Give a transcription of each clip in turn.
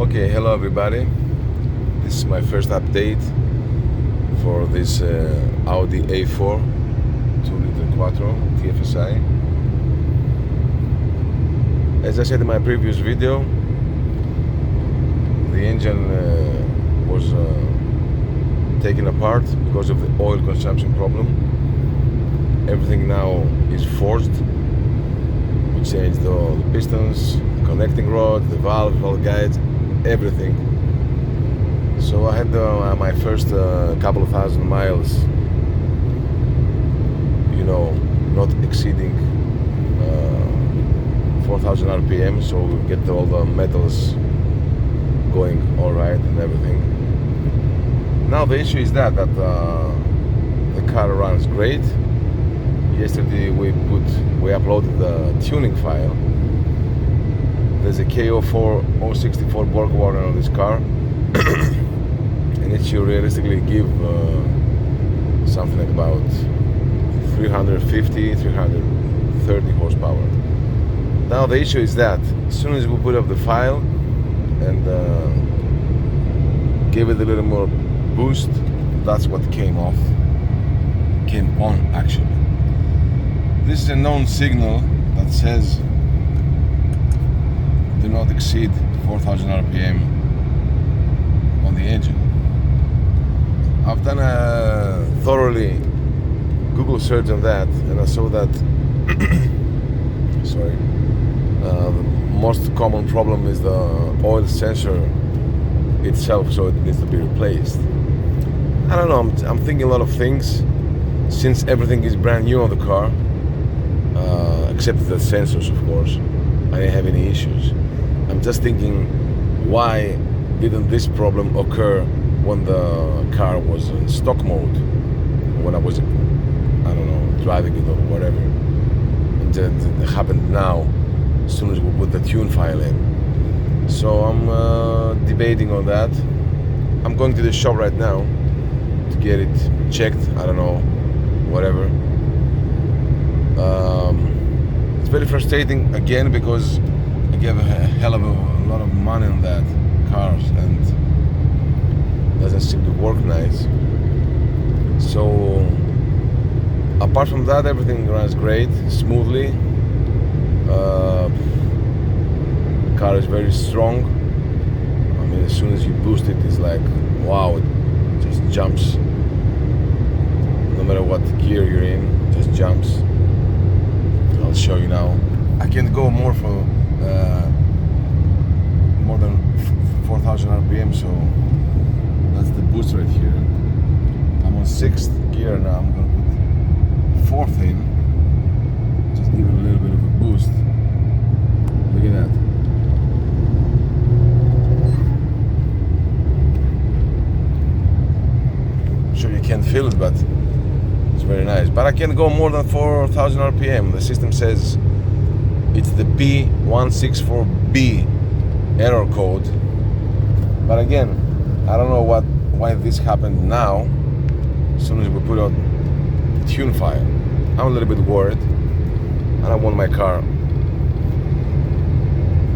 Okay, hello everybody. This is my first update for this Audi A4 2-liter Quattro TFSI. As I said in my previous video, the engine was taken apart because of the oil consumption problem. Everything now is forged. We changed all the pistons, the connecting rod, the valves, all the guides, everything. So I had my first couple of thousand miles, not exceeding 4,000 RPM, so we get all the metals going all right and everything. Now the issue is that the car runs great. Yesterday we uploaded the tuning file. There's a KO4 064 Borg warning on this car, and it should realistically give something like about 350, 330 horsepower. Now the issue is that as soon as we put up the file and gave it a little more boost, that's what came on actually. This is a known signal that says do not exceed 4,000 RPM on the engine. I've done a thoroughly Google search on that, and I saw that the most common problem is the oil sensor itself, so it needs to be replaced. I don't know, I'm thinking a lot of things, since everything is brand new on the car, except the sensors, of course. I didn't have any issues. I'm just thinking, why didn't this problem occur when the car was in stock mode, when I was, driving it or whatever, and then it happened now as soon as we put the tune file in. So I'm debating on that. I'm going to the shop right now to get it checked. I don't know, whatever. It's very frustrating again because I gave a hell of a lot of money on that car and it doesn't seem to work nice. So apart from that, everything runs great, smoothly. The car is very strong. I mean, as soon as you boost it, it's like, wow, it just jumps. No matter what gear you're in, it just jumps. I'll show you now. I can't go more than 4,000 RPM, so that's the boost right here. I'm on 6th gear now. I'm gonna put 4th in, just give it a little bit of a boost. Look at that. I'm sure you can't feel it, but it's very nice. But I can't go more than 4,000 RPM. The system says it's the B164B error code. But again, I don't know why this happened now, as soon as we put out the tune file. I'm a little bit worried. I don't want my car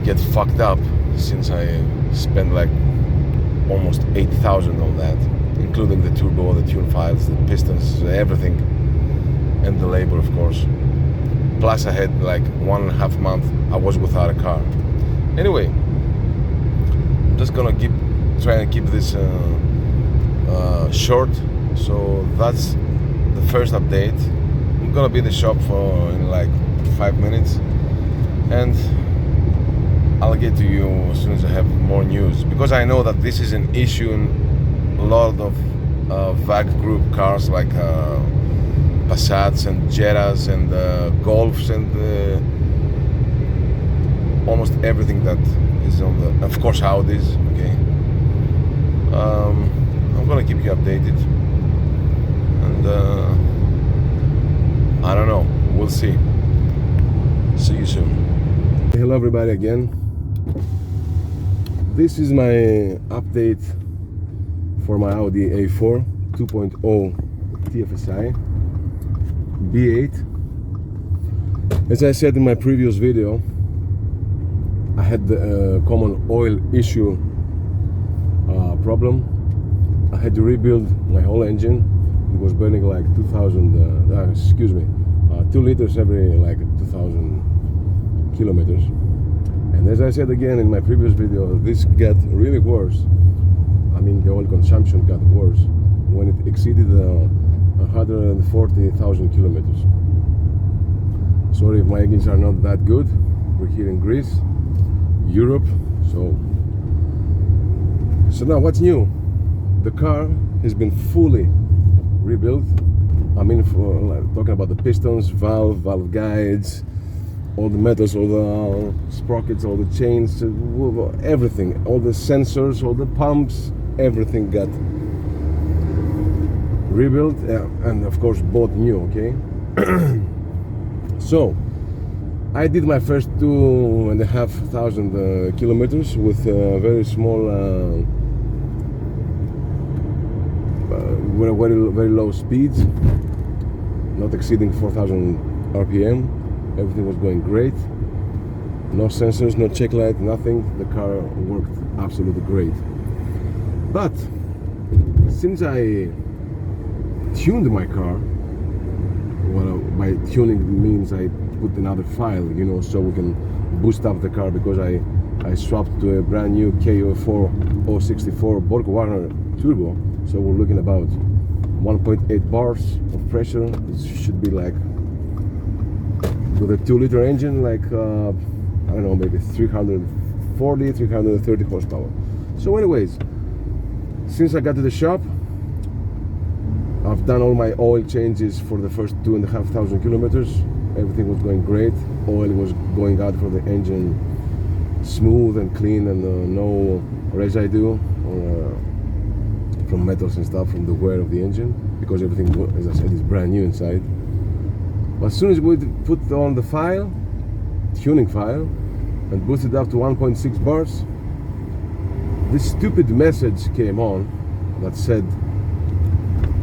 get fucked up, since I spent like almost 8,000 on that, including the turbo, the tune files, the pistons, everything, and the labor, of course. Plus I had like 1.5 months I was without a car. Anyway, I'm just gonna try and keep this short. So that's the first update. I'm gonna be in the shop in like 5 minutes, and I'll get to you as soon as I have more news, because I know that this is an issue in a lot of VAG group cars like Passats and Jettas and Golfs and almost everything that is on the, of course, Audis. Okay, I'm gonna keep you updated, and I don't know, we'll see. See you soon. Hello everybody again. This is my update for my Audi A4 2.0 TFSI B8. As I said in my previous video, I had the common oil issue problem. I had to rebuild my whole engine. It was burning like 2 liters every like 2,000 kilometers. And as I said again in my previous video, this got really worse. I mean, the oil consumption got worse when it exceeded 140,000 kilometers. Sorry if my engines are not that good. We're here in Greece, Europe, so now what's new? The car has been fully rebuilt. I mean, for like, talking about the pistons, valve guides, all the metals, all the sprockets, all the chains, everything, all the sensors, all the pumps, everything got rebuilt, and of course bought new. Okay. So I did my first 2,500 kilometers with very small, very low speeds, not exceeding 4,000 RPM. Everything was going great. No sensors, no check light, nothing. The car worked absolutely great. But since I tuned my car, well, by tuning means I put another file, you know, so we can boost up the car, because I swapped to a brand new A4 064 Quattro turbo. So we're looking about 1.8 bars of pressure. It should be like, with a 2-liter engine, like I don't know, maybe 340, 330 horsepower. So anyways, since I got to the shop, I've done all my oil changes for the first 2,500 kilometers. Everything was going great. Oil was going out for the engine smooth and clean, and no residue from metals and stuff from the wear of the engine, because everything, as I said, is brand new inside. But as soon as we put on the file, tuning file, and boosted up to 1.6 bars, this stupid message came on that said,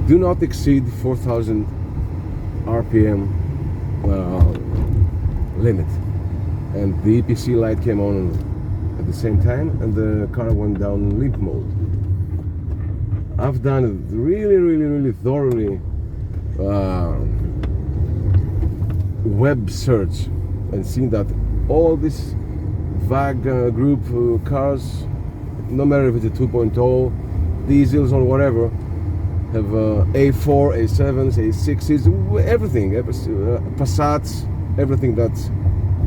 do not exceed 4,000 RPM limit. And the EPC light came on at the same time, and the car went down limp mode. I've done it really thoroughly web search and seen that all these VAG group cars, no matter if it's a 2.0, diesels or whatever, have A4, A7s, A6s, everything, Passats, everything that's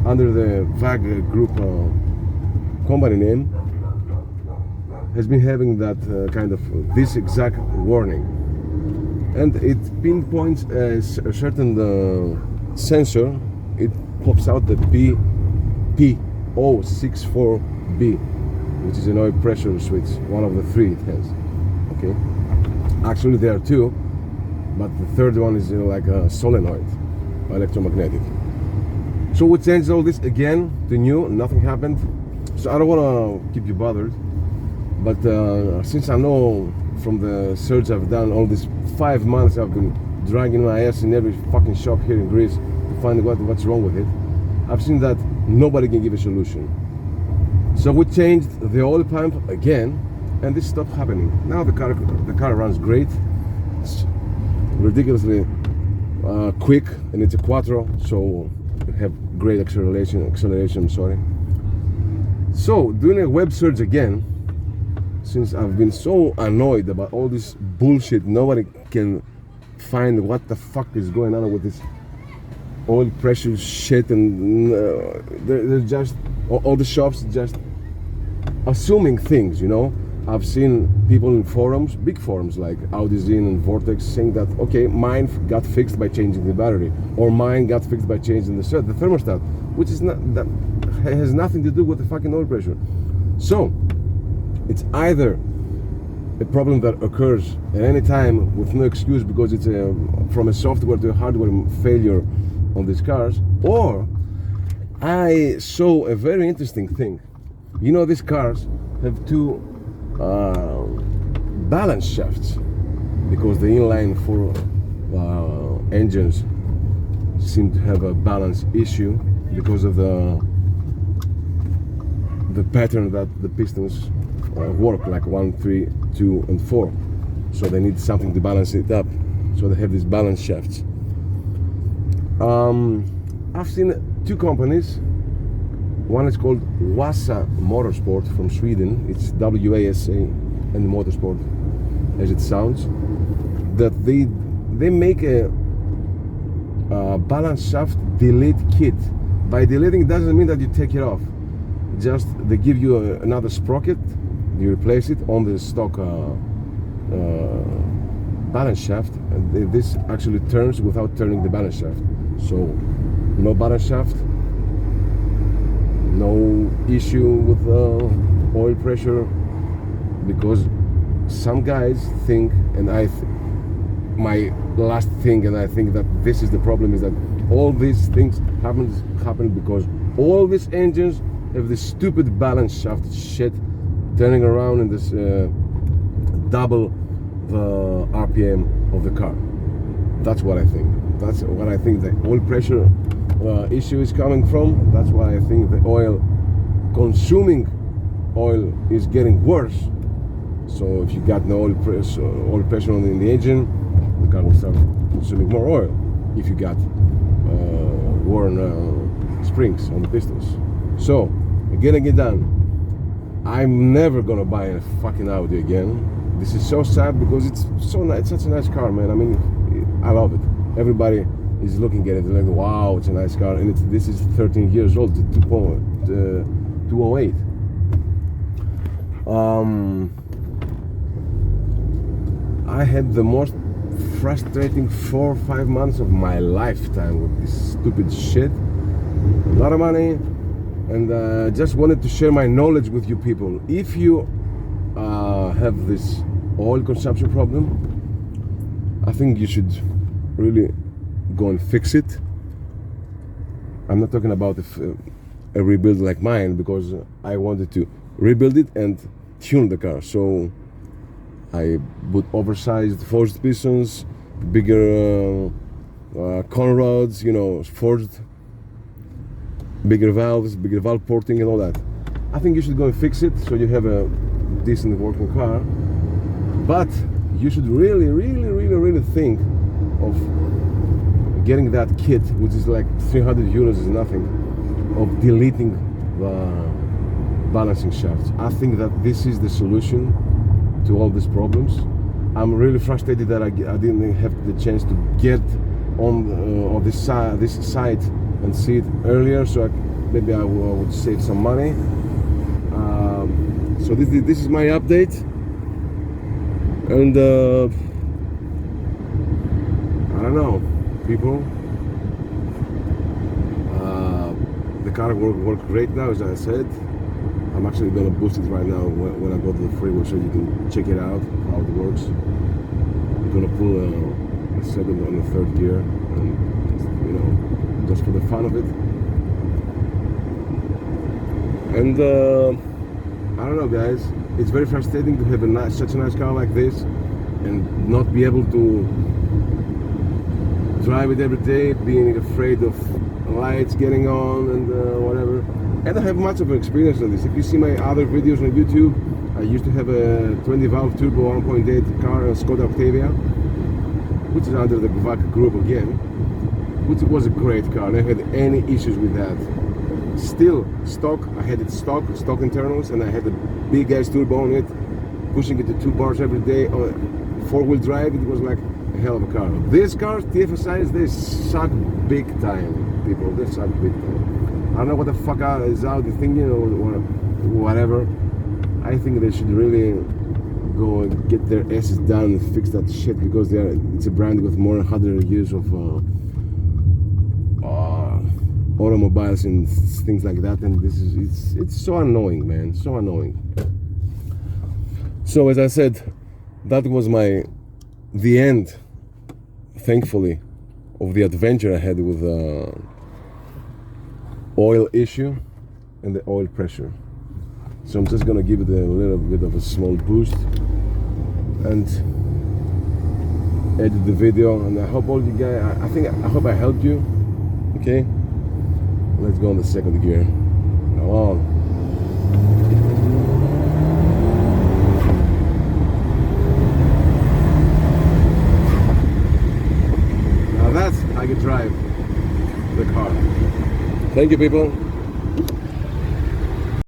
under the VAG group company name has been having that kind of this exact warning, and it pinpoints a certain sensor. It pops out the P064B, which is an oil pressure switch, one of the three it has. Okay, actually there are two, but the third one is like a solenoid, electromagnetic. So we changed all this again to new. Nothing happened, so I don't want to keep you bothered. But since I know from the search I've done, all these 5 months I've been dragging my ass in every fucking shop here in Greece to find what's wrong with it, I've seen that nobody can give a solution. So we changed the oil pump again, and this stopped happening. Now the car runs great. It's ridiculously quick, and it's a Quattro, so we have great acceleration. Sorry. So doing a web search again, since I've been so annoyed about all this bullshit, nobody can find what the fuck is going on with this oil pressure shit, and they're just all the shops just assuming things, you know. I've seen people in forums, big forums like Audi and Vortex, saying that okay, mine got fixed by changing the battery, or mine got fixed by changing the thermostat, which is not, that has nothing to do with the fucking oil pressure. So it's either a problem that occurs at any time with no excuse because it's from a software to a hardware failure on these cars, or I saw a very interesting thing. You know, these cars have two balance shafts, because the inline four engines seem to have a balance issue because of the the pattern that the pistons work, like 1, 3, 2, and 4. So they need something to balance it up. So they have these balance shafts. I've seen 2 companies. One is called Wasa Motorsport from Sweden. It's WASA and Motorsport, as it sounds. That they make a balance shaft delete kit. By deleting doesn't mean that you take it off. Just they give you another sprocket. You replace it on the stock balance shaft, and this actually turns without turning the balance shaft. So no balance shaft, no issue with oil pressure, because some guys think, and my last thing, and I think that this is the problem, is that all these things happen because all these engines have this stupid balance shaft shit turning around in this double the RPM of the car. That's what I think. That's what I think the oil pressure issue is coming from. That's why I think the consuming oil is getting worse. So if you got no oil pressure in the engine, the car will start consuming more oil. If you got worn springs on the pistons. So getting it done, I'm never gonna buy a fucking Audi again. This is so sad because it's so nice. It's such a nice car, man. I mean, I love it. Everybody is looking at it like, wow, it's a nice car, and this is 13 years old, 208. I had the most frustrating 4 or 5 months of my lifetime with this stupid shit. A lot of money, and just wanted to share my knowledge with you people. If you have this oil consumption problem, I think you should really go and fix it. I'm not talking about a rebuild like mine, because I wanted to rebuild it and tune the car. So I put oversized forged pistons, bigger con rods, you know, forged, bigger valves, bigger valve porting and all that. I think you should go and fix it so you have a decent working car. But you should really think of getting that kit, which is like 300 euros is nothing, of deleting the balancing shafts. I think that this is the solution to all these problems. I'm really frustrated that I didn't have the chance to get on this site and see it earlier, so maybe I would save some money. So this is my update, and I don't know, people. The car works great now, as I said. I'm actually gonna boost it right now when I go to the freeway, so you can check it out how it works. I'm gonna pull a second on the third gear, and just for the fun of it. And I don't know, guys. It's very frustrating to have such a nice car like this and not be able to drive it every day, being afraid of lights getting on and whatever. And I have much of an experience on this. If you see my other videos on YouTube, I used to have a 20 valve turbo 1.8 car, a Skoda Octavia, which is under the VAC group again, which was a great car. I never had any issues with that. Still stock, I had it stock internals, and I had a big ass turbo on it, pushing it to 2 bars every day. 4-wheel drive, it was like a hell of a car. These cars, TFSIs, they suck big time, people. They suck big time. I don't know what the fuck is out the thing, or whatever. I think they should really go and get their asses down and fix that shit, because it's a brand with more than 100 years of automobiles and things like that, and it's so annoying, man, so annoying. So as I said, that was the end, thankfully, of the adventure I had with oil issue and the oil pressure. So I'm just gonna give it a little bit of a small boost and edit the video, and I hope all you guys, I hope I helped you. Okay, let's go on the second gear. Come on. like it drive the car. Thank you, people.